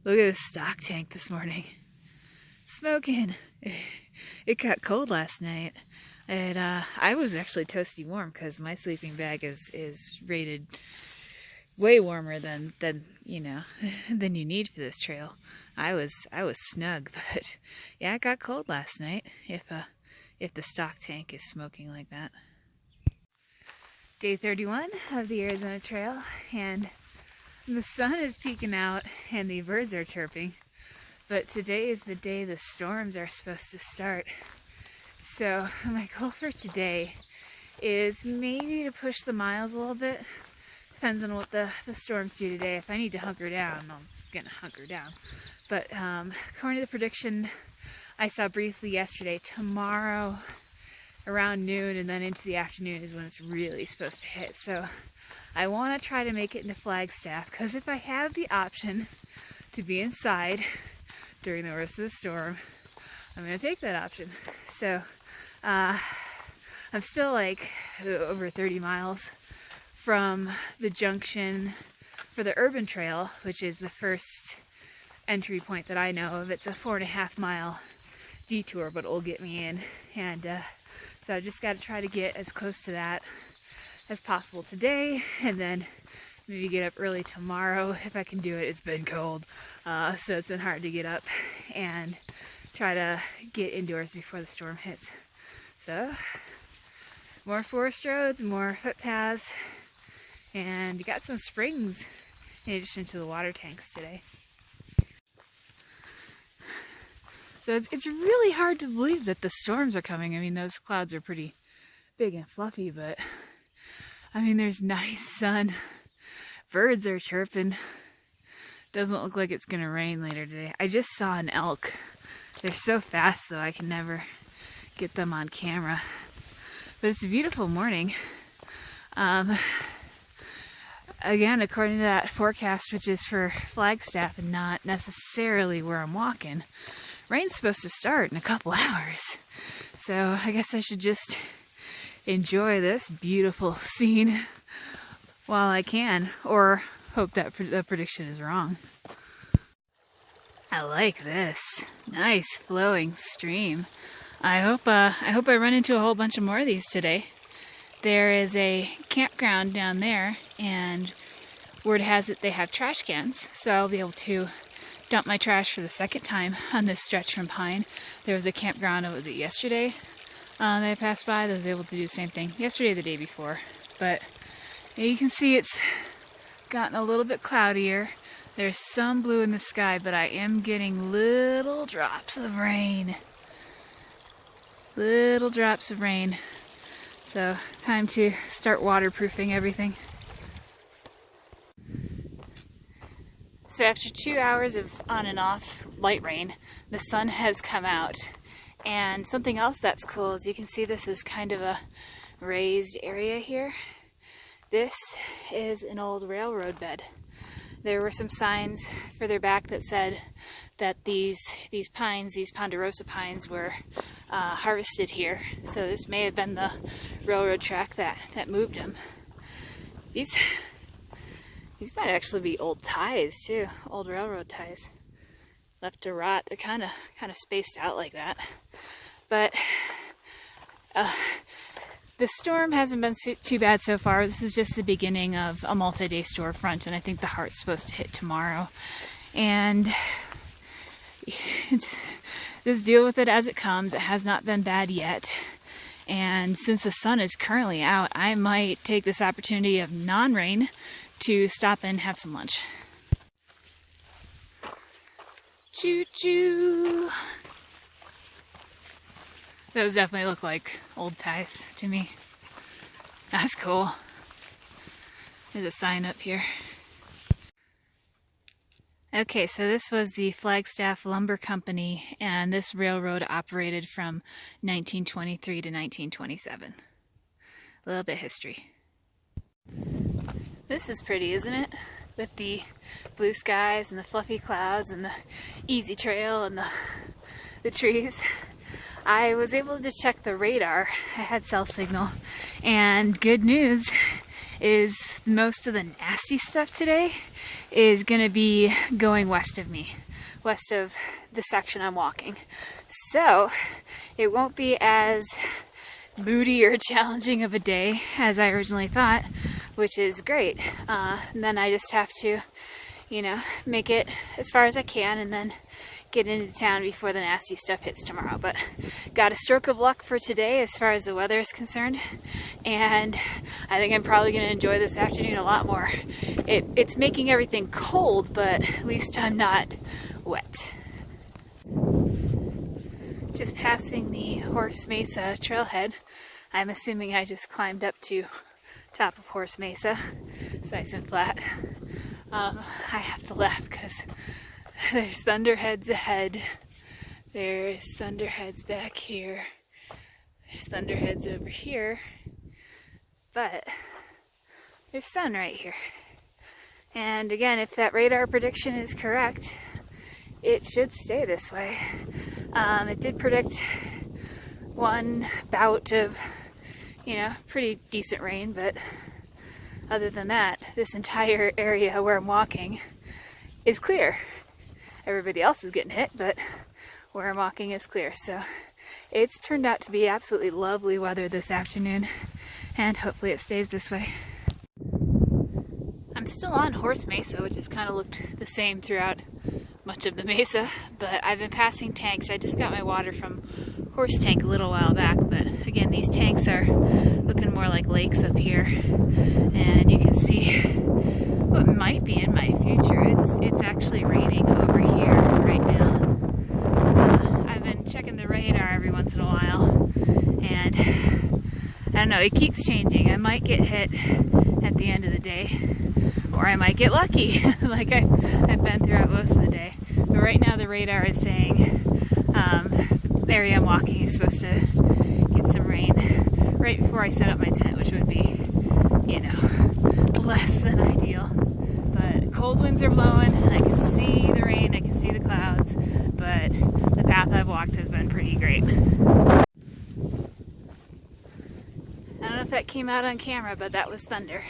Look at the stock tank this morning. Smoking. It got cold last night. And I was actually toasty warm because my sleeping bag is rated way warmer than you know than you need for this trail. I was snug, but yeah, it got cold last night if the stock tank is smoking like that. Day 31 of the Arizona Trail, and the sun is peeking out and the birds are chirping, but today is the day the storms are supposed to start. So my goal for today is maybe to push the miles a little bit. Depends on what the storms do today. If I need to hunker down, I'm gonna hunker down. But according to the prediction I saw briefly yesterday, tomorrow around noon and then into the afternoon is when it's really supposed to hit. So I want to try to make it into Flagstaff, because if I have the option to be inside during the rest of the storm, I'm going to take that option. So I'm still like over 30 miles from the junction for the urban trail, which is the first entry point that I know of. It's a 4.5 mile detour, but it will get me in. And so I just got to try to get as close to that as possible today, and then maybe get up early tomorrow if I can do it. It's been cold, so it's been hard to get up and try to get indoors before the storm hits. So more forest roads, more footpaths, and you got some springs in addition to the water tanks today. So it's really hard to believe that the storms are coming. I mean, those clouds are pretty big and fluffy, but I mean, there's nice sun. Birds are chirping. Doesn't look like it's gonna rain later today. I just saw an elk. They're so fast though, I can never get them on camera. But it's a beautiful morning. Again, according to that forecast, which is for Flagstaff and not necessarily where I'm walking, rain's supposed to start in a couple hours. So I guess I should just enjoy this beautiful scene while I can, or hope that the prediction is wrong. I like this. Nice flowing stream. I hope I run into a whole bunch of more of these today. There is a campground down there, and word has it they have trash cans, so I'll be able to dump my trash for the second time on this stretch from Pine. There was a campground, was it yesterday? That I passed by that was able to do the same thing. Yesterday or the day before. But you can see it's gotten a little bit cloudier. There's some blue in the sky, but I am getting little drops of rain. Little drops of rain. So time to start waterproofing everything. So after 2 hours of on and off light rain, the sun has come out. And something else that's cool is you can see this is kind of a raised area here. This is an old railroad bed. There were some signs further back that said that these pines, these ponderosa pines, were harvested here. So this may have been the railroad track that moved them. These might actually be old ties too, old railroad ties. Left to rot. They're kind of spaced out like that. But the storm hasn't been too bad so far. This is just the beginning of a multi-day storefront, and I think the heart's supposed to hit tomorrow. And just deal with it as it comes. It has not been bad yet. And since the sun is currently out, I might take this opportunity of non-rain to stop and have some lunch. Choo-choo! Those definitely look like old ties to me. That's cool. There's a sign up here. Okay, so this was the Flagstaff Lumber Company, and this railroad operated from 1923 to 1927. A little bit of history. This is pretty, isn't it? With the blue skies and the fluffy clouds and the easy trail and the trees. I was able to check the radar. I had cell signal, and good news is most of the nasty stuff today is gonna be going west of me, west of the section I'm walking. So it won't be as moody or challenging of a day as I originally thought, which is great. And then I just have to, you know, make it as far as I can and then get into town before the nasty stuff hits tomorrow. But got a stroke of luck for today as far as the weather is concerned, and I think I'm probably going to enjoy this afternoon a lot more. It's making everything cold, but at least I'm not wet. Just passing the Horse Mesa trailhead. I'm assuming I just climbed up to top of Horse Mesa. It's nice and flat. I have to laugh because there's thunderheads ahead. There's thunderheads back here. There's thunderheads over here. But there's sun right here. And again, if that radar prediction is correct, it should stay this way. It did predict one bout of, you know, pretty decent rain, but other than that, this entire area where I'm walking is clear. Everybody else is getting hit, but where I'm walking is clear. So it's turned out to be absolutely lovely weather this afternoon, and hopefully it stays this way. I'm still on Horse Mesa, which has kind of looked the same throughout much of the mesa, but I've been passing tanks. I just got my water from Horse Tank a little while back, but again, these tanks are looking more like lakes up here, and you can see what might be in my future. It's actually raining over here right now. I've been checking the radar every once in a while, and I don't know, it keeps changing. I might get hit at the end of the day, or I might get lucky like I've been throughout most of the day. But right now the radar is saying the area I'm walking is supposed to get some rain right before I set up my tent, which would be, you know, less than ideal. But cold winds are blowing, I can see the rain, I can see the clouds, but the path I've walked has been pretty great. I don't know if that came out on camera, but that was thunder.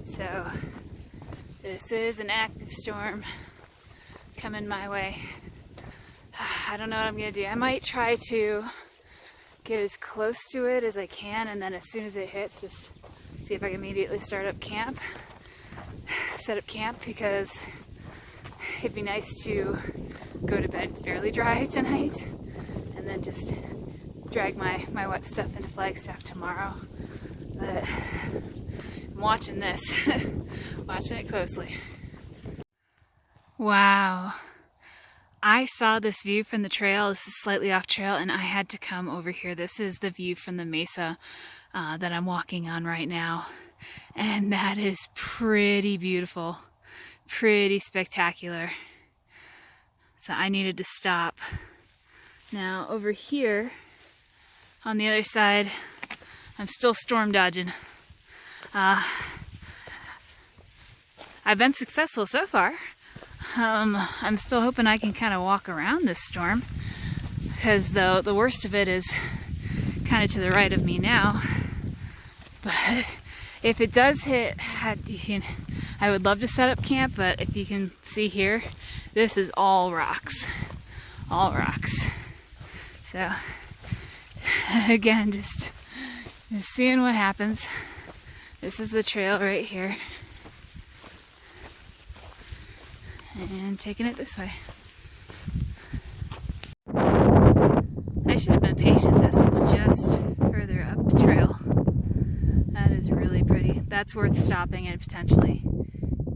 So this is an active storm coming my way. I don't know what I'm gonna do. I might try to get as close to it as I can, and then as soon as it hits, just see if I can immediately set up camp, because it'd be nice to go to bed fairly dry tonight and then just drag my wet stuff into Flagstaff tomorrow. But I'm watching this, watching it closely. Wow. I saw this view from the trail. This is slightly off trail, and I had to come over here. This is the view from the mesa that I'm walking on right now. And that is pretty beautiful, pretty spectacular. So I needed to stop. Now over here, on the other side, I'm still storm dodging. I've been successful so far. I'm still hoping I can kind of walk around this storm, because the worst of it is kind of to the right of me now. But if it does hit, I would love to set up camp, but if you can see here, this is all rocks. All rocks. So again, just seeing what happens. This is the trail right here. And taking it this way. I should have been patient. This was just further up trail. That is really pretty. That's worth stopping and potentially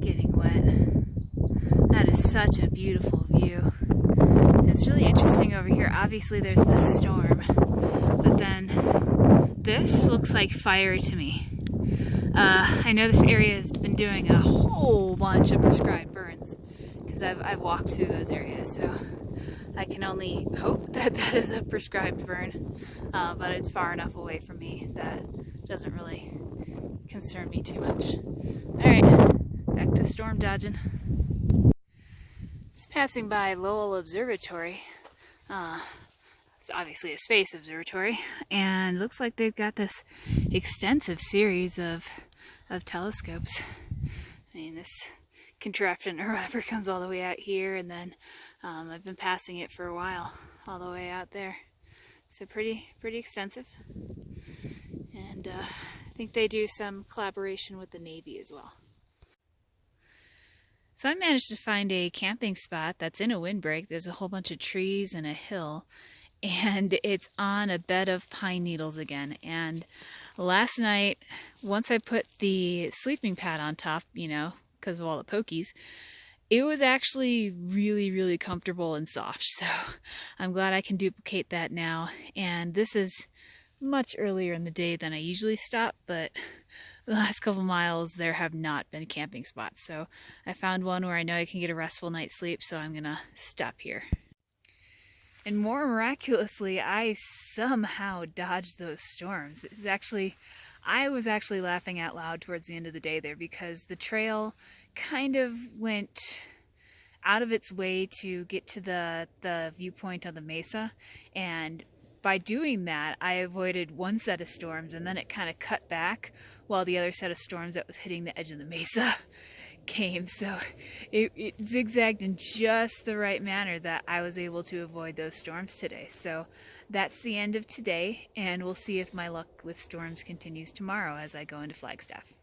getting wet. That is such a beautiful view. It's really interesting over here. Obviously there's this storm, but then this looks like fire to me. I know this area has been doing a whole bunch of prescribed burns, because I've walked through those areas, so I can only hope that that is a prescribed burn, but it's far enough away from me that doesn't really concern me too much. Alright, back to storm dodging. It's passing by Lowell Observatory. It's obviously a space observatory, and looks like they've got this extensive series of of telescopes. I mean, this contraption or whatever comes all the way out here, and then I've been passing it for a while all the way out there. So pretty extensive. And I think they do some collaboration with the Navy as well. So I managed to find a camping spot that's in a windbreak. There's a whole bunch of trees and a hill, and it's on a bed of pine needles again. And last night, once I put the sleeping pad on top, you know, because of all the pokies, it was actually really comfortable and soft. So I'm glad I can duplicate that now. And this is much earlier in the day than I usually stop, but the last couple miles there have not been camping spots. So I found one where I know I can get a restful night's sleep, so I'm gonna stop here. And more miraculously, I somehow dodged those storms. I was actually laughing out loud towards the end of the day there, because the trail kind of went out of its way to get to the viewpoint of the Mesa, and by doing that, I avoided one set of storms, and then it kind of cut back while the other set of storms that was hitting the edge of the Mesa came. So it zigzagged in just the right manner that I was able to avoid those storms today. So that's the end of today, and we'll see if my luck with storms continues tomorrow as I go into Flagstaff.